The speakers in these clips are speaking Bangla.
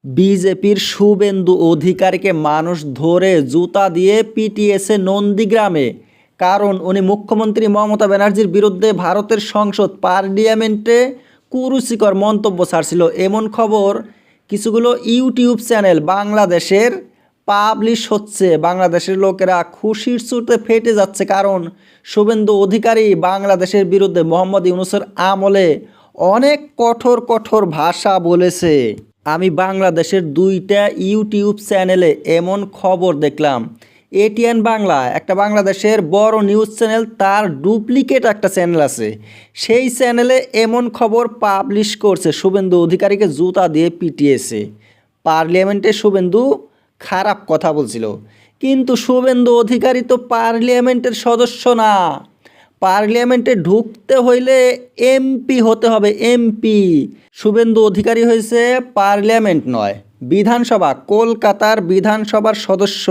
বিজেপির শুভেন্দু অধিকারীকে মানুষ ধরে জুতা দিয়ে পিটিয়েছে নন্দীগ্রামে। কারণ উনি মুখ্যমন্ত্রী মমতা ব্যানার্জির বিরুদ্ধে ভারতের সংসদ পার্লিয়ামেন্টে কুরুচিকর মন্তব্য ছাড়ছিল। এমন খবর কিছুগুলো ইউটিউব চ্যানেল বাংলাদেশের পাবলিশ হচ্ছে। বাংলাদেশের লোকেরা খুশির চোটে ফেটে যাচ্ছে, কারণ শুভেন্দু অধিকারী বাংলাদেশের বিরুদ্ধে মোহাম্মদ ইউনূসের আমলে অনেক কঠোর কঠোর ভাষা বলেছে। আমি বাংলাদেশের দুইটা ইউটিউব চ্যানেলে এমন খবর দেখলাম। এটিএন বাংলা একটা বাংলাদেশের বড় নিউজ চ্যানেল, তার ডুপ্লিকেট একটা চ্যানেল আছে, সেই চ্যানেলে এমন খবর পাবলিশ করছে শুভেন্দু অধিকারীকে জুতা দিয়ে পিটিয়েছে। পার্লামেন্টে শুভেন্দু খারাপ কথা বলছিল, কিন্তু শুভেন্দু অধিকারী তো পার্লামেন্টের সদস্য না। পার্লামেন্টে ঢুকতে হইলে এমপি হতে হবে, এমপি। শুভেন্দু অধিকারী হয়েছে পার্লামেন্ট নয়, বিধানসভা, কলকাতার বিধানসভার সদস্য,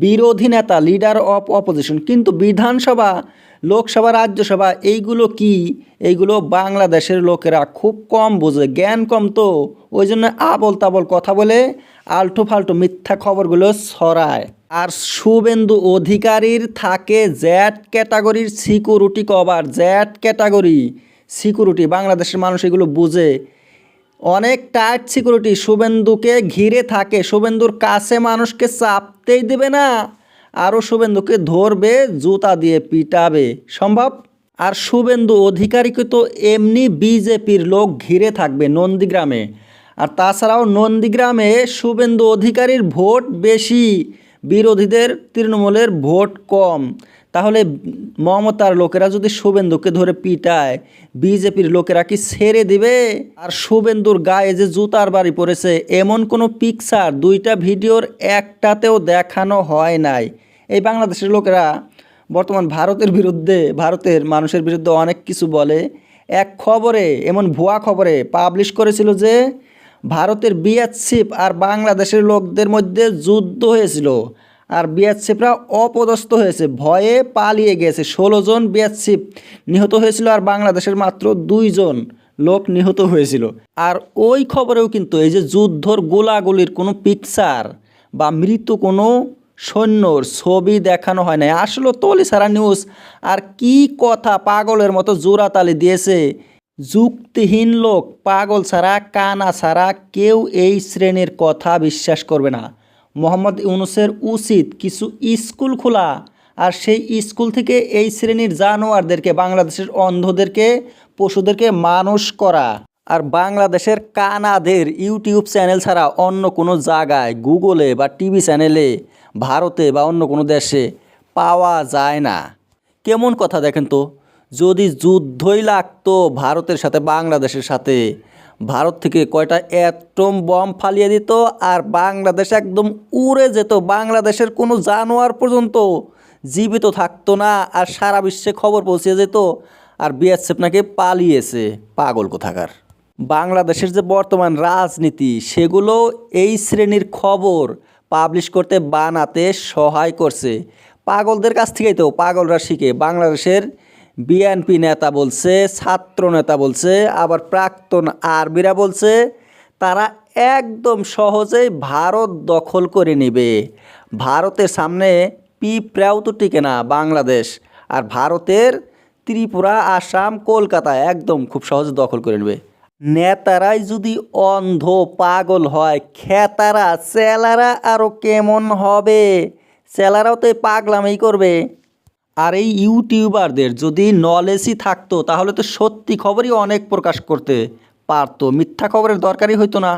বিরোধী নেতা, লিডার অফ অপোজিশন। কিন্তু বিধানসভা, লোকসভা, রাজ্যসভা এইগুলো কি? এইগুলো বাংলাদেশের লোকেরা খুব কম বোঝে, জ্ঞান কম, তো ওই জন্য আবল তাবল কথা বলে আলটু ফালটু মিথ্যা খবরগুলো ছড়ায়। আর শুভেন্দু অধিকারীর থাকে জ্যাট ক্যাটাগরির সিকিউরিটি কভার, জ্যাট ক্যাটাগরি সিকিউরিটি। বাংলাদেশের মানুষ এগুলো বুঝে, অনেক টাইট সিকিউরিটি শুভেন্দুকে ঘিরে থাকে। শুভেন্দুর কাছে মানুষকে চাপতেই দেবে না, আরও শুভেন্দুকে ধরবে, জুতা দিয়ে পিটাবে সম্ভব। আর শুভেন্দু অধিকারীকে তো এমনি বিজেপির লোক ঘিরে থাকবে নন্দীগ্রামে। আর তাছাড়াও নন্দীগ্রামে শুভেন্দু অধিকারীর ভোট বেশি, বিরোধীদের তৃণমূলের ভোট কম। তাহলে মমতার লোকেরা যদি শুভেন্দুকে ধরে পিটায়, বিজেপির লোকেরা কি ছেড়ে দিবে? আর শুভেন্দুর গায়ে যে জুতার বাড়ি পড়েছে, এমন কোনো পিকচার দুইটা ভিডিওর একটাতেও দেখানো হয় নাই। এই বাংলাদেশের লোকেরা বর্তমান ভারতের বিরুদ্ধে, ভারতের মানুষের বিরুদ্ধে অনেক কিছু বলে। এক খবরে, এমন ভুয়া খবরে পাবলিশ করেছিল যে ভারতের বিএসএফ আর বাংলাদেশের লোকদের মধ্যে যুদ্ধ হয়েছিল, আর বিএসএফরা অপদস্থ হয়েছে, ভয়ে পালিয়ে গেছে। 16 জন বিএসএফ নিহত হয়েছিল, আর বাংলাদেশের মাত্র 2 জন লোক নিহত হয়েছিল। আর ওই খবরেও কিন্তু এই যে যুদ্ধর গোলাগুলির কোনো পিকচার বা মৃত কোনো সৈন্যর ছবি দেখানো হয় না। আসলে তলি ছাড়া নিউজ। আর কি কথা, পাগলের মতো জোড়াতালি দিয়েছে। যুক্তিহীন লোক, পাগল ছাড়া, কানা ছাড়া কেউ এই শ্রেণীর কথা বিশ্বাস করবে না। মোহাম্মদ ইউনূসের উচিত কিছু স্কুল খোলা, আর সেই স্কুল থেকে এই শ্রেণীর জানোয়ারদেরকে, বাংলাদেশের অন্ধদেরকে, পশুদেরকে মানুষ করা। আর বাংলাদেশের কানাদের ইউটিউব চ্যানেল ছাড়া অন্য কোনো জায়গায়, গুগলে বা টিভি চ্যানেলে, ভারতে বা অন্য কোনো দেশে পাওয়া যায় না। কেমন কথা দেখেন তো, যদি যুদ্ধই লাগতো ভারতের সাথে, বাংলাদেশের সাথে, ভারত থেকে কয়টা অ্যাটম বম ফালিয়ে দিত আর বাংলাদেশ একদম উড়ে যেত, বাংলাদেশের কোনো জানোয়ার পর্যন্ত জীবিত থাকতো না, আর সারা বিশ্বে খবর পৌঁছে যেত। আর বিএসএফ নাকি পালিয়েছে, পাগল কোথাকার। বাংলাদেশের যে বর্তমান রাজনীতি, সেগুলো এই শ্রেণীর খবর পাবলিশ করতে, বানাতে সহায় করছে। পাগলদের কাছ থেকেই তো পাগলরা শিখে। বাংলাদেশের বিএনপি নেতা বলছে, ছাত্র নেতা বলছে, আবার প্রাক্তন আর্মিরা বলছে তারা একদম সহজেই ভারত দখল করে নেবে। ভারতের সামনে পিঁপড়াও তো টিকে না বাংলাদেশ। আর ভারতের ত্রিপুরা, আসাম, কলকাতা একদম খুব সহজে দখল করে নেবে। নেতারাই যদি অন্ধ পাগল হয়, খেতারা, চেলারা আরও কেমন হবে? চেলারাও তো পাগলামি করবে। আর এই ইউটিউবারদের যদি নলেজই থাকতো, তাহলে তো সত্যি খবরই অনেক প্রকাশ করতে পারতো, মিথ্যা খবরের দরকারই হইতো না।